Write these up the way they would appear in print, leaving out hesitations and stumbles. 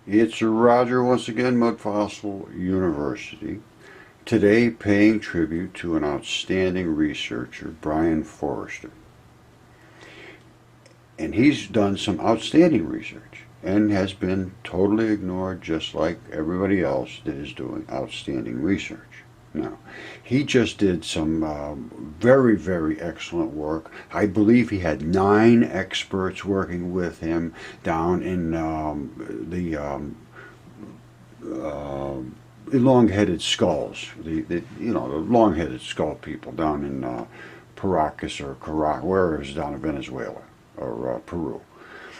It's Roger once again, Mud Fossil University. Today paying tribute to an outstanding researcher, Brian Forrester. And he's done some outstanding research and has been totally ignored just like everybody else that is doing outstanding research. Now, he just did some very, very excellent work. I believe he had 9 experts working with him down in elong-headed skulls, the long-headed skull people down in Paracas or Caracas, where it was down in Venezuela or Peru.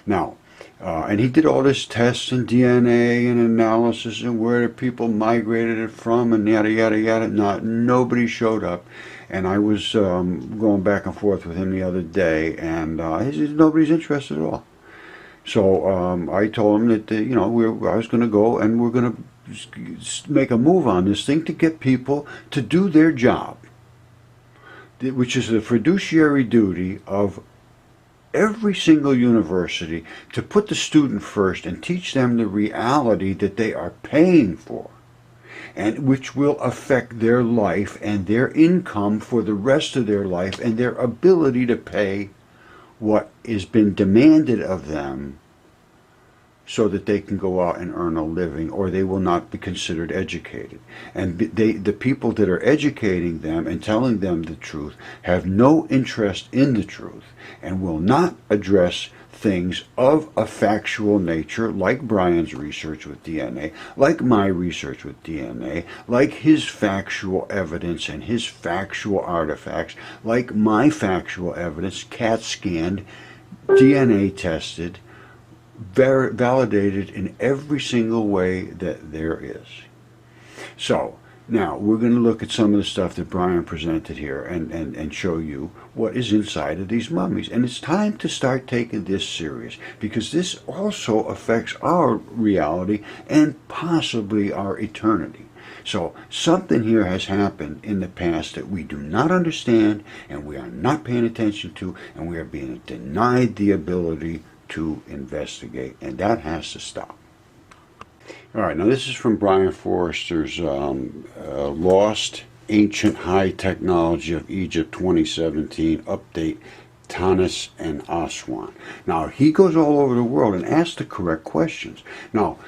Now, and he did all this tests and DNA and analysis and where the people migrated it from and yada yada yada. Nobody showed up, and I was going back and forth with him the other day, and he said nobody's interested at all. So I told him that I was going to go and we're going to make a move on this thing to get people to do their job, which is the fiduciary duty of every single university, to put the student first and teach them the reality that they are paying for, and which will affect their life and their income for the rest of their life and their ability to pay what has been demanded of them so that they can go out and earn a living, or they will not be considered educated. And the people that are educating them and telling them the truth have no interest in the truth and will not address things of a factual nature, like Brian's research with DNA, like my research with DNA, like his factual evidence and his factual artifacts, like my factual evidence, CAT scanned, DNA tested, validated in every single way that there is. So now we're going to look at some of the stuff that Brian presented here and show you what is inside of these mummies. And it's time to start taking this serious, because this also affects our reality and possibly our eternity. So something here has happened in the past that we do not understand, and we are not paying attention to, and we are being denied the ability to investigate, and that has to stop. All right, now this is from Brian Forrester's Lost Ancient High Technology of Egypt 2017 update, Tanis and Aswan. Now, he goes all over the world and asks the correct questions. Now,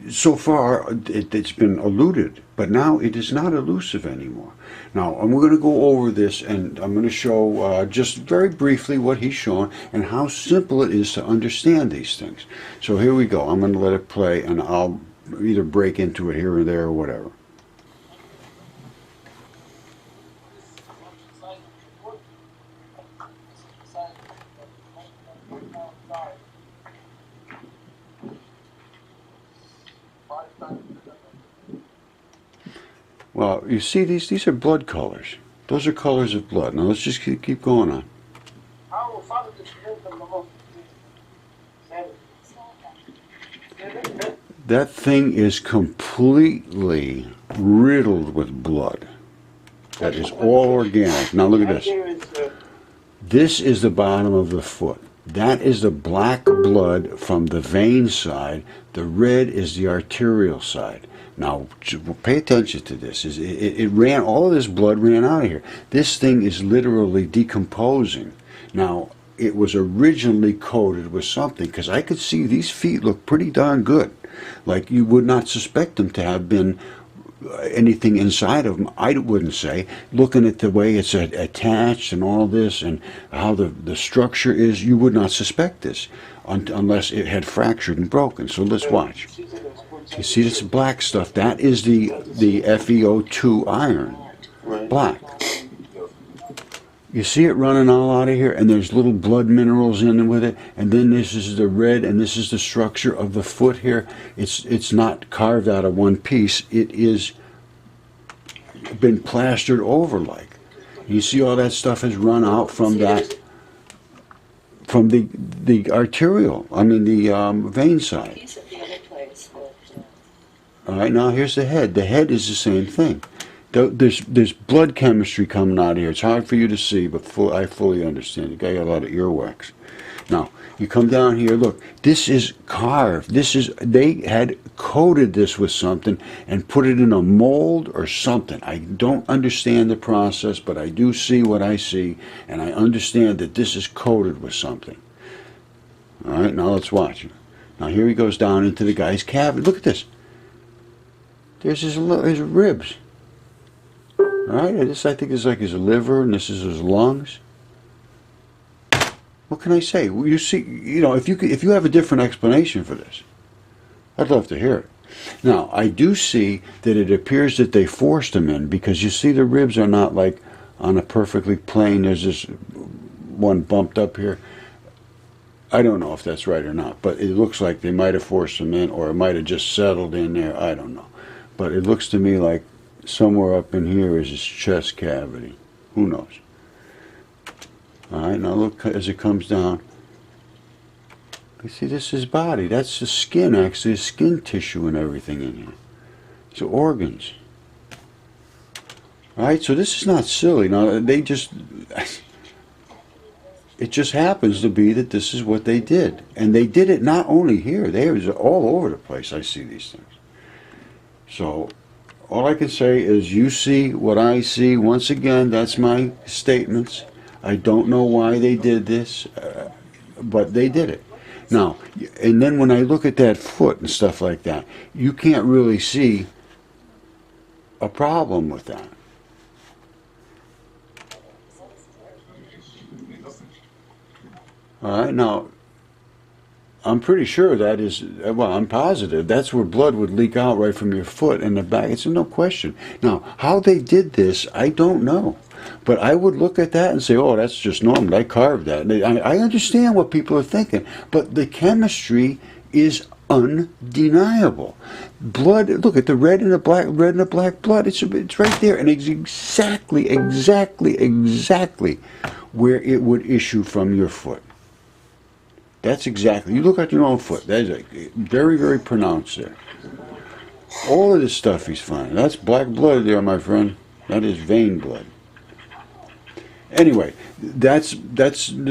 so far it's been eluded, but now it is not elusive anymore. Now, and we're going to go over this, and I'm going to show just very briefly what he's shown and how simple it is to understand these things. So here we go. I'm going to let it play, and I'll either break into it here or there or whatever. Well, you see, these are blood colors. Those are colors of blood. Now let's just keep going on. That thing is completely riddled with blood. That is all organic. Now look at this. This is the bottom of the foot. That is the black blood from the vein side. The red is the arterial side. Now, pay attention to this. It ran, all of this blood ran out of here. This thing is literally decomposing. Now, it was originally coated with something, because I could see these feet look pretty darn good. Like, you would not suspect them to have been anything inside of them, I wouldn't say. Looking at the way it's attached and all this and how the structure is, you would not suspect this unless it had fractured and broken. So let's watch. You see this black stuff? That is the FeO2 iron, black. You see it running all out of here, and there's little blood minerals in with it, and then this is the red, and this is the structure of the foot here. It's not carved out of one piece. It is been plastered over like. You see all that stuff has run out from that, from the arterial, I mean the vein side. All right, now here's the head. The head is the same thing. There's blood chemistry coming out of here. It's hard for you to see, but I fully understand. The guy got a lot of earwax. Now, you come down here, look, this is carved. They had coated this with something and put it in a mold or something. I don't understand the process, but I do see what I see, and I understand that this is coated with something. All right, now let's watch. Now here he goes down into the guy's cavity. Look at this. There's his ribs. All right, this I think is like his liver, and this is his lungs. What can I say? You see, if you have a different explanation for this, I'd love to hear it. Now, I do see that it appears that they forced him in, because you see the ribs are not like on a perfectly plain. There's this one bumped up here. I don't know if that's right or not, but it looks like they might have forced him in, or it might have just settled in there. I don't know. But it looks to me like somewhere up in here is his chest cavity. Who knows? All right, now look as it comes down. You see, this is his body. That's the skin, actually, his skin tissue and everything in here. It's organs. All right, so this is not silly. Now, it just happens to be that this is what they did. And they did it not only here. They was all over the place. I see these things. So all I can say is you see what I see. Once again, that's my statements. I don't know why they did this, but they did it. Now, and then when I look at that foot and stuff like that, you can't really see a problem with that. All right, now, I'm pretty sure that is, well, I'm positive that's where blood would leak out right from your foot and the back. It's no question. Now, how they did this, I don't know. But I would look at that and say, oh, that's just normal. I carved that. I understand what people are thinking, but the chemistry is undeniable. Blood, look at the red and the black blood. It's right there, and it's exactly where it would issue from your foot. That's exactly. You look at your own foot. That is very, very pronounced there. All of this stuff he's finding. That's black blood there, my friend. That is vein blood. Anyway, there's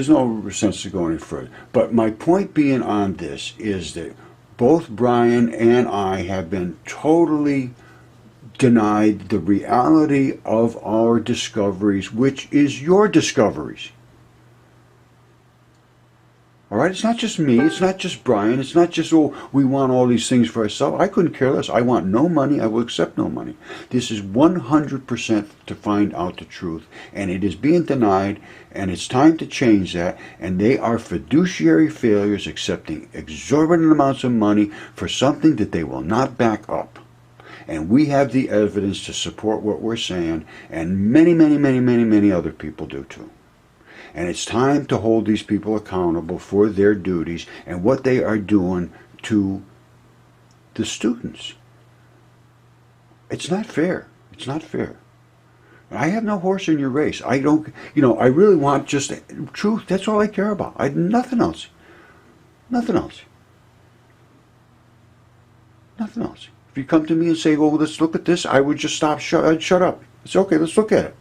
no sense to go any further. But my point being on this is that both Brian and I have been totally denied the reality of our discoveries, which is your discoveries. All right, it's not just me, it's not just Brian, it's not just, oh, we want all these things for ourselves. I couldn't care less. I want no money, I will accept no money. This is 100% to find out the truth, and it is being denied, and it's time to change that, and they are fiduciary failures, accepting exorbitant amounts of money for something that they will not back up. And we have the evidence to support what we're saying, and many other people do too. And it's time to hold these people accountable for their duties and what they are doing to the students. It's not fair. It's not fair. I have no horse in your race. I don't, I really want just truth. That's all I care about. Nothing else. Nothing else. Nothing else. If you come to me and say, well, let's look at this, I would just I'd shut up. It's okay, let's look at it.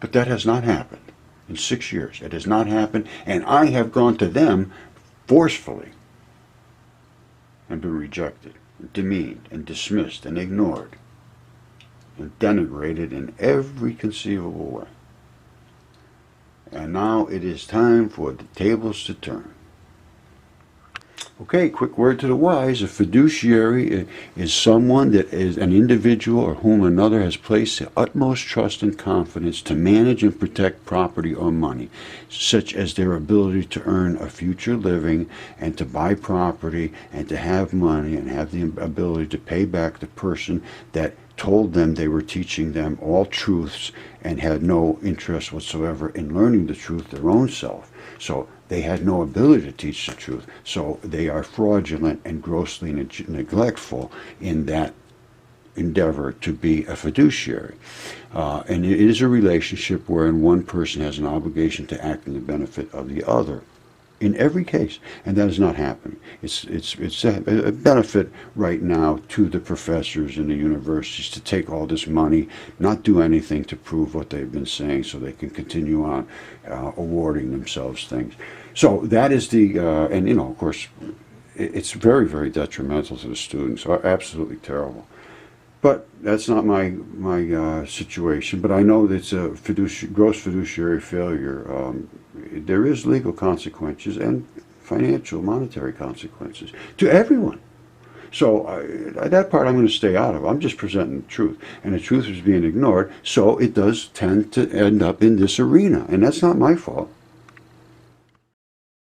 But that has not happened. In 6 years. It has not happened, and I have gone to them forcefully and been rejected, and demeaned, and dismissed, and ignored, and denigrated in every conceivable way. And now it is time for the tables to turn. Okay, quick word to the wise. A fiduciary is someone that is an individual or whom another has placed the utmost trust and confidence to manage and protect property or money, such as their ability to earn a future living and to buy property and to have money and have the ability to pay back the person that told them they were teaching them all truths and had no interest whatsoever in learning the truth their own self. So they had no ability to teach the truth. So they are fraudulent and grossly neglectful in that endeavor to be a fiduciary. And it is a relationship wherein one person has an obligation to act in the benefit of the other. In every case, and that is not happening. It's a benefit right now to the professors in the universities to take all this money, not do anything to prove what they've been saying so they can continue on awarding themselves things. So that is the, and you know, of course, it's very, very detrimental to the students, absolutely terrible. But that's not my situation. But I know that it's a gross fiduciary failure. There is legal consequences and financial, monetary consequences to everyone. So that part I'm going to stay out of. I'm just presenting the truth. And the truth is being ignored, so it does tend to end up in this arena. And that's not my fault.